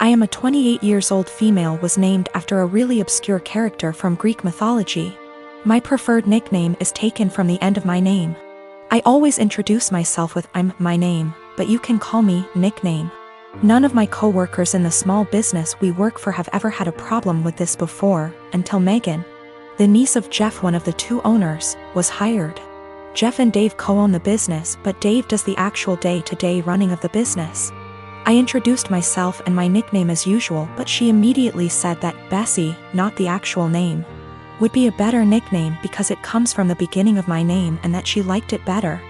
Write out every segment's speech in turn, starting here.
I am a 28 years old female was named after a really obscure character from Greek mythology. My preferred nickname is taken from the end of my name. I always introduce myself with I'm my name, but you can call me nickname. None of my co-workers in the small business we work for have ever had a problem with this before, until Megan, the niece of Jeff, one of the two owners, was hired. Jeff and Dave co-own the business, but Dave does the actual day-to-day running of the business. I introduced myself and my nickname as usual, but she immediately said that Bessie, not the actual name, would be a better nickname because it comes from the beginning of my name and that she liked it better.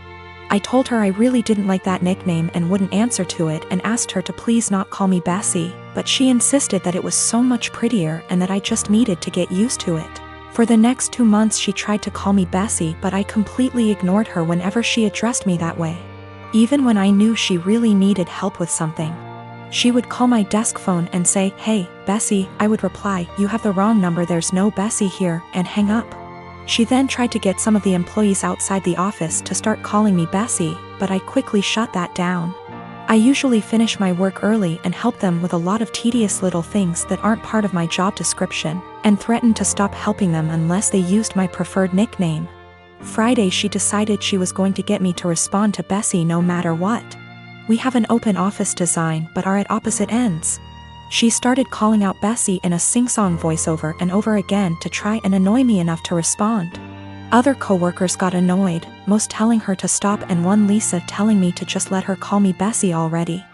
I told her I really didn't like that nickname and wouldn't answer to it and asked her to please not call me Bessie, but she insisted that it was so much prettier and that I just needed to get used to it. For the next 2 months she tried to call me Bessie, but I completely ignored her whenever she addressed me that way. Even when I knew she really needed help with something. She would call my desk phone and say, "Hey, Bessie," I would reply, "You have the wrong number, there's no Bessie here," and hang up. She then tried to get some of the employees outside the office to start calling me Bessie, but I quickly shut that down. I usually finish my work early and help them with a lot of tedious little things that aren't part of my job description, and threatened to stop helping them unless they used my preferred nickname. Friday she decided she was going to get me to respond to Bessie no matter what. We have an open office design but are at opposite ends. She started calling out Bessie in a sing-song voiceover and over again to try and annoy me enough to respond. Other co-workers got annoyed, most telling her to stop and one Lisa telling me to just let her call me Bessie already.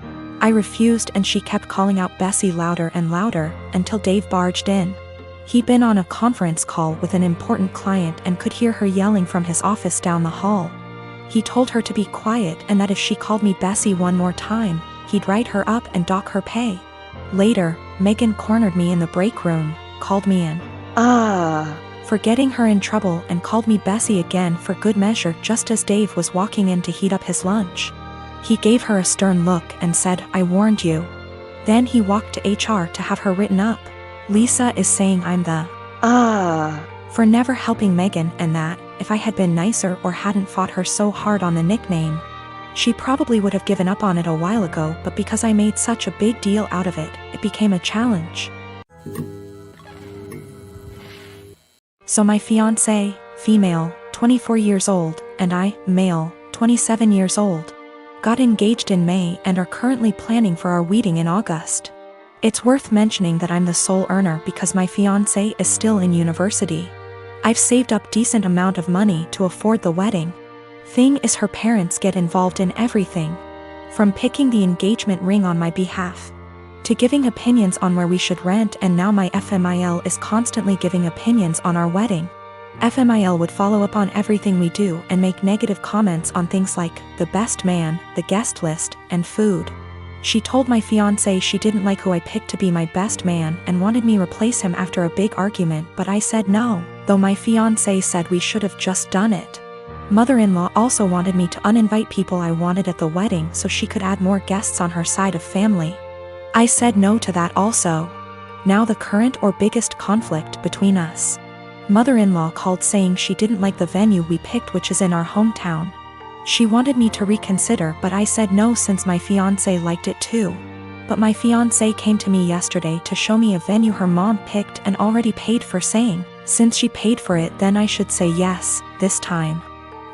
I refused and she kept calling out Bessie louder and louder, until Dave barged in. He'd been on a conference call with an important client and could hear her yelling from his office down the hall. He told her to be quiet and that if she called me Bessie one more time, he'd write her up and dock her pay. Later, Megan cornered me in the break room, called me in for getting her in trouble and called me Bessie again for good measure just as Dave was walking in to heat up his lunch. He gave her a stern look and said, "I warned you." Then he walked to HR to have her written up. Lisa is saying I'm the for never helping Megan and that, if I had been nicer or hadn't fought her so hard on the nickname, she probably would have given up on it a while ago, but because I made such a big deal out of it, it became a challenge. So my fiancé, female, 24 years old, and I, male, 27 years old, got engaged in May and are currently planning for our wedding in August. It's worth mentioning that I'm the sole earner because my fiancé is still in university. I've saved up decent amount of money to afford the wedding. Thing is, her parents get involved in everything, from picking the engagement ring on my behalf, to giving opinions on where we should rent, and now my FMIL is constantly giving opinions on our wedding. FMIL would follow up on everything we do and make negative comments on things like the best man, the guest list, and food. She told my fiancé she didn't like who I picked to be my best man and wanted me replace him after a big argument, but I said no, though my fiancé said we should have just done it. Mother-in-law also wanted me to uninvite people I wanted at the wedding so she could add more guests on her side of family. I said no to that also. Now the current or biggest conflict between us. Mother-in-law called saying she didn't like the venue we picked, which is in our hometown. She wanted me to reconsider, but I said no since my fiancé liked it too. But my fiancé came to me yesterday to show me a venue her mom picked and already paid for, saying, since she paid for it then I should say yes, this time.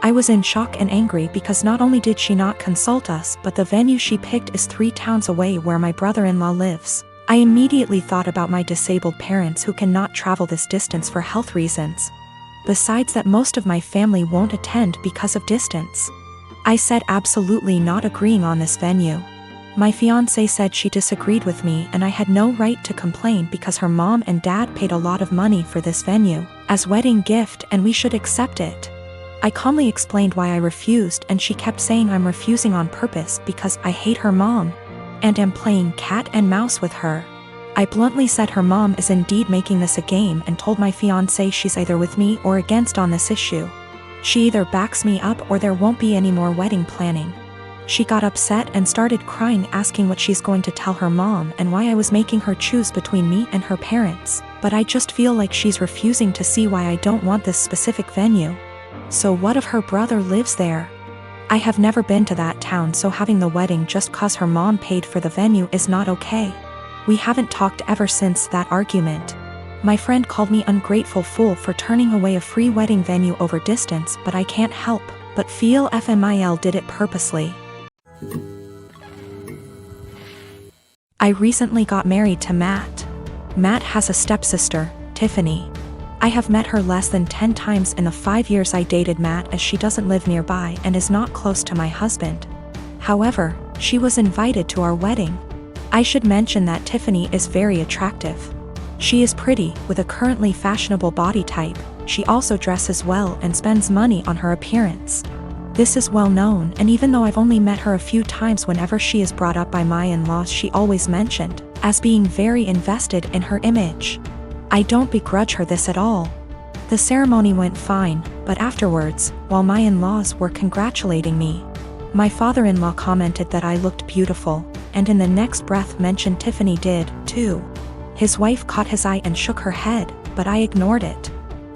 I was in shock and angry because not only did she not consult us, but the venue she picked is 3 towns away where my brother-in-law lives. I immediately thought about my disabled parents who cannot travel this distance for health reasons. Besides that, most of my family won't attend because of distance. I said absolutely not, agreeing on this venue. My fiancé said she disagreed with me and I had no right to complain because her mom and dad paid a lot of money for this venue as wedding gift and we should accept it. I calmly explained why I refused and she kept saying I'm refusing on purpose because I hate her mom and am playing cat and mouse with her. I bluntly said her mom is indeed making this a game and told my fiancé she's either with me or against on this issue. She either backs me up or there won't be any more wedding planning. She got upset and started crying, asking what she's going to tell her mom and why I was making her choose between me and her parents, but I just feel like she's refusing to see why I don't want this specific venue. So what if her brother lives there? I have never been to that town, so having the wedding just cause her mom paid for the venue is not okay. We haven't talked ever since that argument. My friend called me ungrateful fool for turning away a free wedding venue over distance, but I can't help but feel FMIL did it purposely. I recently got married to Matt. Matt has a stepsister, Tiffany. I have met her less than 10 times in the 5 years I dated Matt, as she doesn't live nearby and is not close to my husband. However, she was invited to our wedding. I should mention that Tiffany is very attractive. She is pretty, with a currently fashionable body type. She also dresses well and spends money on her appearance. This is well known, and even though I've only met her a few times, whenever she is brought up by my in-laws, she always mentioned as being very invested in her image. I don't begrudge her this at all. The ceremony went fine, but afterwards, while my in-laws were congratulating me, my father-in-law commented that I looked beautiful, and in the next breath mentioned Tiffany did, too. His wife caught his eye and shook her head, but I ignored it.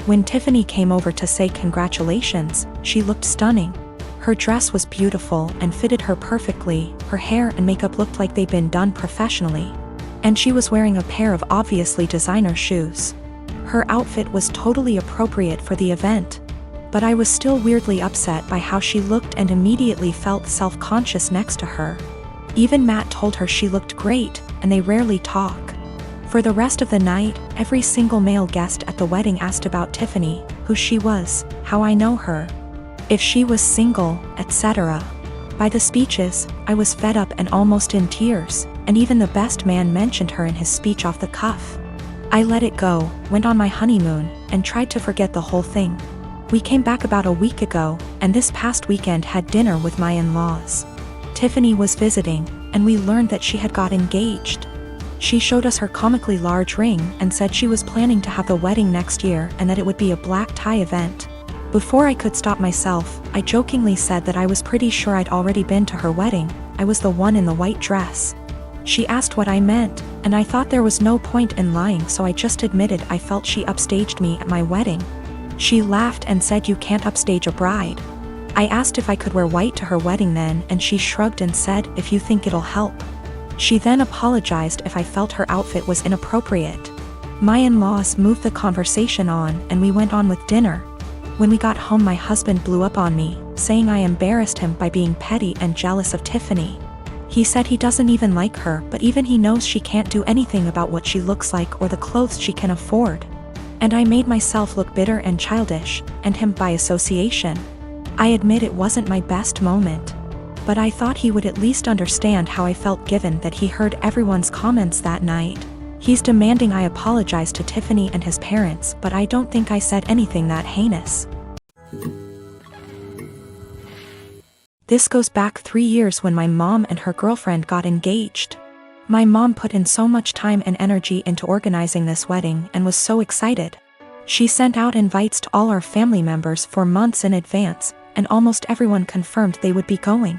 When Tiffany came over to say congratulations, she looked stunning. Her dress was beautiful and fitted her perfectly, her hair and makeup looked like they'd been done professionally. And she was wearing a pair of obviously designer shoes. Her outfit was totally appropriate for the event. But I was still weirdly upset by how she looked and immediately felt self-conscious next to her. Even Matt told her she looked great, and they rarely talk. For the rest of the night, every single male guest at the wedding asked about Tiffany, who she was, how I know her, if she was single, etc. By the speeches, I was fed up and almost in tears, and even the best man mentioned her in his speech off the cuff. I let it go, went on my honeymoon, and tried to forget the whole thing. We came back about a week ago, and this past weekend had dinner with my in-laws. Tiffany was visiting, and we learned that she had got engaged. She showed us her comically large ring and said she was planning to have the wedding next year and that it would be a black tie event. Before I could stop myself, I jokingly said that I was pretty sure I'd already been to her wedding. I was the one in the white dress. She asked what I meant, and I thought there was no point in lying, so I just admitted I felt she upstaged me at my wedding. She laughed and said, "You can't upstage a bride." I asked if I could wear white to her wedding then, and she shrugged and said, "If you think it'll help." She then apologized if I felt her outfit was inappropriate. My in-laws moved the conversation on, and we went on with dinner. When we got home, my husband blew up on me, saying I embarrassed him by being petty and jealous of Tiffany. He said he doesn't even like her, but even he knows she can't do anything about what she looks like or the clothes she can afford. And I made myself look bitter and childish, and him by association. I admit it wasn't my best moment. But I thought he would at least understand how I felt given that he heard everyone's comments that night. He's demanding I apologize to Tiffany and his parents, but I don't think I said anything that heinous. This goes back 3 years when my mom and her girlfriend got engaged. My mom put in so much time and energy into organizing this wedding and was so excited. She sent out invites to all our family members for months in advance, and almost everyone confirmed they would be going.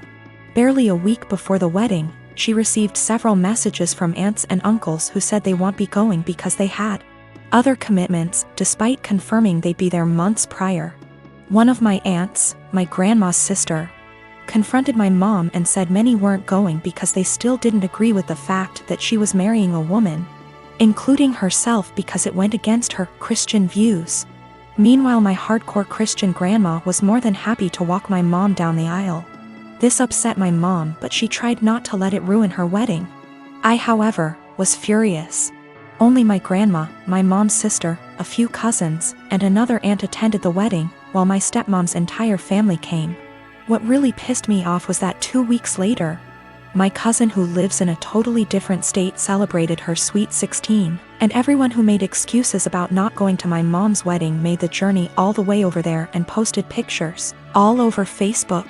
Barely a week before the wedding, she received several messages from aunts and uncles who said they won't be going because they had other commitments, despite confirming they'd be there months prior. One of my aunts, my grandma's sister, confronted my mom and said many weren't going because they still didn't agree with the fact that she was marrying a woman, including herself, because it went against her Christian views. Meanwhile, my hardcore Christian grandma was more than happy to walk my mom down the aisle. This upset my mom, but she tried not to let it ruin her wedding. I, however, was furious. Only my grandma, my mom's sister, a few cousins, and another aunt attended the wedding, while my stepmom's entire family came. What really pissed me off was that 2 weeks later, my cousin who lives in a totally different state celebrated her sweet 16, and everyone who made excuses about not going to my mom's wedding made the journey all the way over there and posted pictures all over Facebook.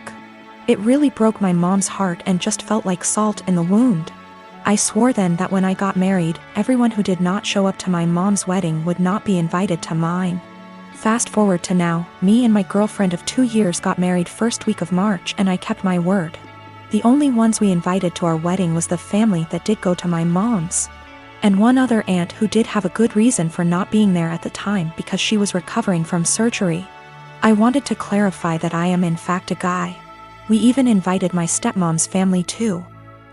It really broke my mom's heart and just felt like salt in the wound. I swore then that when I got married, everyone who did not show up to my mom's wedding would not be invited to mine. Fast forward to now, me and my girlfriend of 2 years got married first week of March, and I kept my word. The only ones we invited to our wedding was the family that did go to my mom's, and one other aunt who did have a good reason for not being there at the time because she was recovering from surgery. I wanted to clarify that I am in fact a guy. We even invited my stepmom's family too.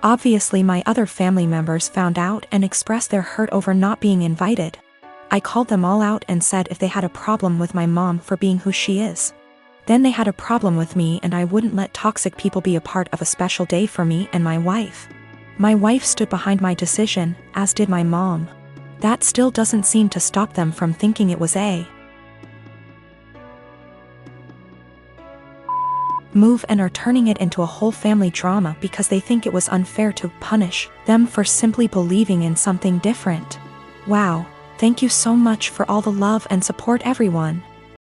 Obviously my other family members found out and expressed their hurt over not being invited. I called them all out and said if they had a problem with my mom for being who she is, then they had a problem with me, and I wouldn't let toxic people be a part of a special day for me and my wife. My wife stood behind my decision, as did my mom. That still doesn't seem to stop them from thinking it was a move and are turning it into a whole family drama because they think it was unfair to punish them for simply believing in something different. Wow, thank you so much for all the love and support, everyone.